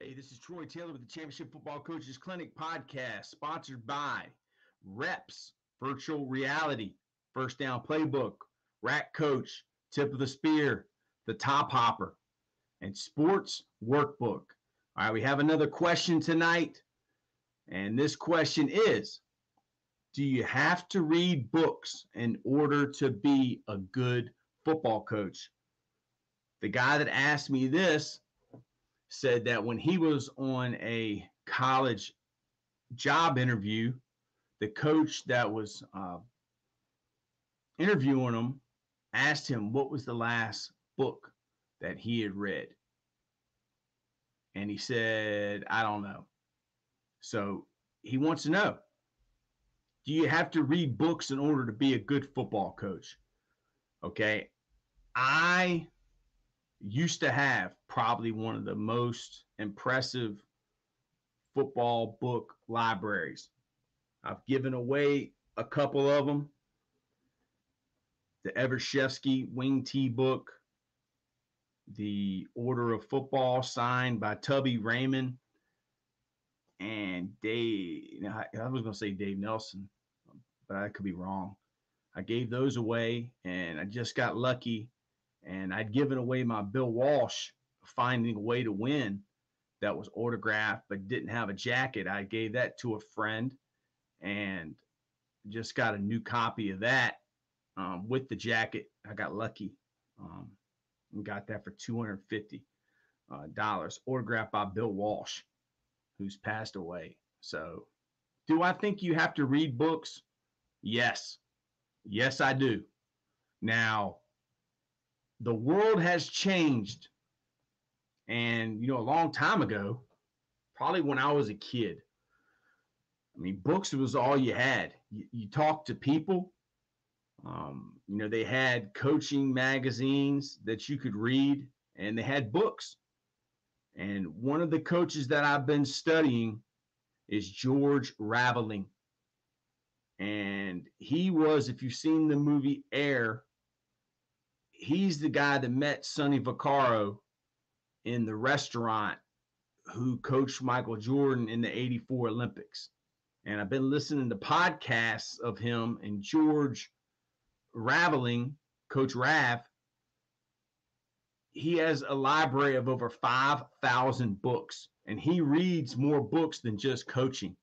Hey, this is Troy Taylor with the Championship Football Coaches Clinic podcast, sponsored by Reps, Virtual Reality, First Down Playbook, Rack Coach, Tip of the Spear, The Top Hopper, and Sports Workbook. All right, we have another question tonight, and this question is, do you have to read books in order to be a good football coach? The guy that asked me this said that when he was on a college job interview, the coach that was interviewing him asked him what was the last book that he had read. And he said, I don't know. So he wants to know, do you have to read books in order to be a good football coach? Okay. I used to have probably one of the most impressive football book libraries. I've given away a couple of them. The Evershevsky Wing T book, The Order of Football, signed by Tubby Raymond and Dave. I was going to say Dave Nelson, but I could be wrong. I gave those away, and I just got lucky. And I'd given away my Bill Walsh, Finding a Way to Win, that was autographed but didn't have a jacket. I gave that to a friend and just got a new copy of that with the jacket. I got lucky and got that for $250, autographed by Bill Walsh, who's passed away. So, do I think you have to read books? Yes. Yes, I do. Now, the world has changed. And, a long time ago, probably when I was a kid, I mean, books was all you had. You talked to people. They had coaching magazines that you could read, and they had books. And one of the coaches that I've been studying is George Raveling. And he was, if you've seen the movie Air, he's the guy that met Sonny Vaccaro in the restaurant who coached Michael Jordan in the '84 Olympics. And I've been listening to podcasts of him and George Raveling, Coach Rav. He has a library of over 5,000 books, and he reads more books than just coaching.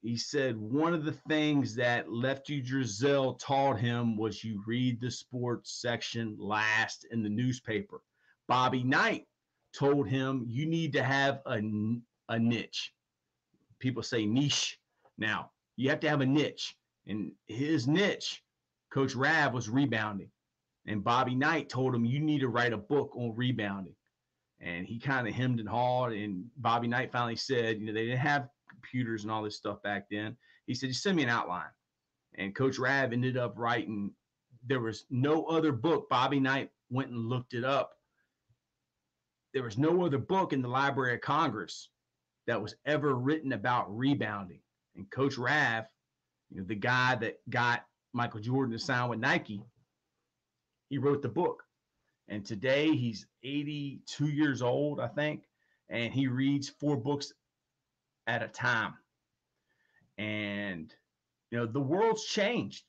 He said one of the things that Lefty Driesell taught him was you read the sports section last in the newspaper. Bobby Knight told him you need to have a niche. People say niche. Now, you have to have a niche. And his niche, Coach Rav, was rebounding. And Bobby Knight told him you need to write a book on rebounding. And he kind of hemmed and hawed. And Bobby Knight finally said, they didn't have computers and all this stuff back then. He said, just send me an outline. And Coach Rav ended up writing, there was no other book. Bobby Knight went and looked it up. There was no other book in the Library of Congress that was ever written about rebounding. And Coach Rav, the guy that got Michael Jordan to sign with Nike, he wrote the book. And today he's 82 years old, I think, and he reads 4 books at a time. And, the world's changed.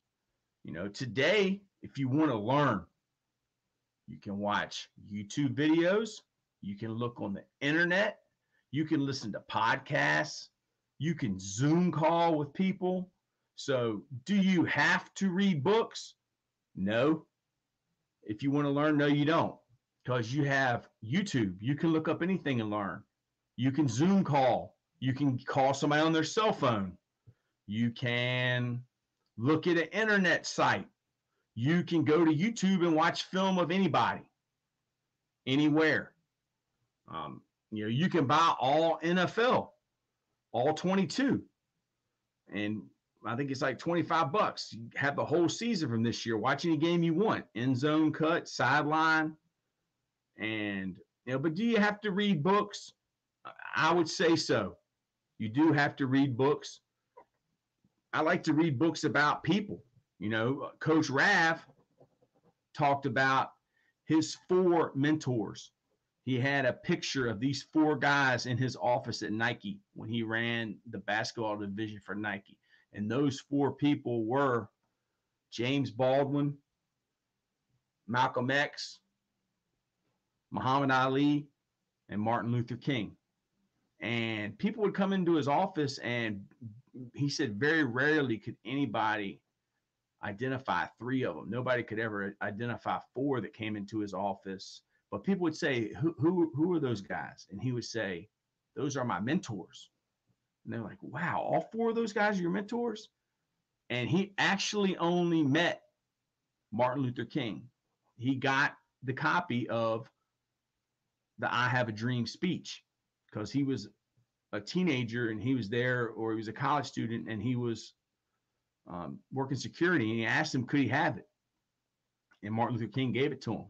Today, if you want to learn, you can watch YouTube videos. You can look on the internet. You can listen to podcasts. You can Zoom call with people. So do you have to read books? No. If you want to learn, no, you don't. Because you have YouTube. You can look up anything and learn. You can Zoom call. You can call somebody on their cell phone. You can look at an internet site. You can go to YouTube and watch film of anybody, anywhere. You can buy all NFL, all 22. And I think it's like $25. You have the whole season from this year. Watch any game you want. End zone cut, sideline. And, but do you have to read books? I would say so. You do have to read books. I like to read books about people. Coach Rav talked about his 4 mentors. He had a picture of these 4 guys in his office at Nike when he ran the basketball division for Nike. And those 4 people were James Baldwin, Malcolm X, Muhammad Ali, and Martin Luther King. And people would come into his office, and he said very rarely could anybody identify 3 of them. Nobody could ever identify 4 that came into his office. But people would say, who are those guys? And he would say, those are my mentors. And they're like, wow, all 4 of those guys are your mentors? And he actually only met Martin Luther King. He got the copy of the I Have a Dream speech because he was a teenager and he was there, or he was a college student and he was working security, and he asked him, could he have it? And Martin Luther King gave it to him.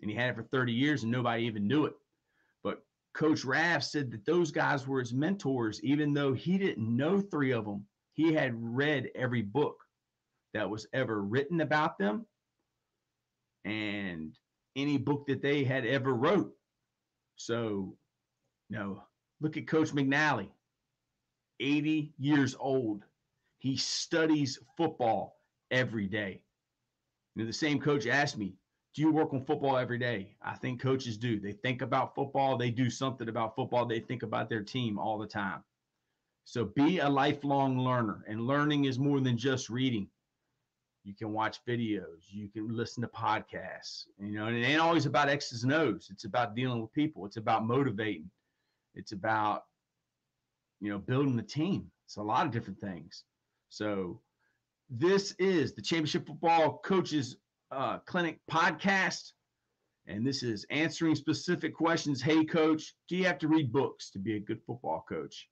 And he had it for 30 years and nobody even knew it. But Coach Raff said that those guys were his mentors, even though he didn't know 3 of them. He had read every book that was ever written about them and any book that they had ever wrote. So, look at Coach McNally, 80 years old. He studies football every day. The same coach asked me, do you work on football every day? I think coaches do. They think about football. They do something about football. They think about their team all the time. So be a lifelong learner. And learning is more than just reading. You can watch videos. You can listen to podcasts. And it ain't always about X's and O's. It's about dealing with people. It's about motivating. It's about, building the team. It's a lot of different things. So this is the Championship Football Coaches Clinic podcast. And this is answering specific questions. Hey, coach, do you have to read books to be a good football coach?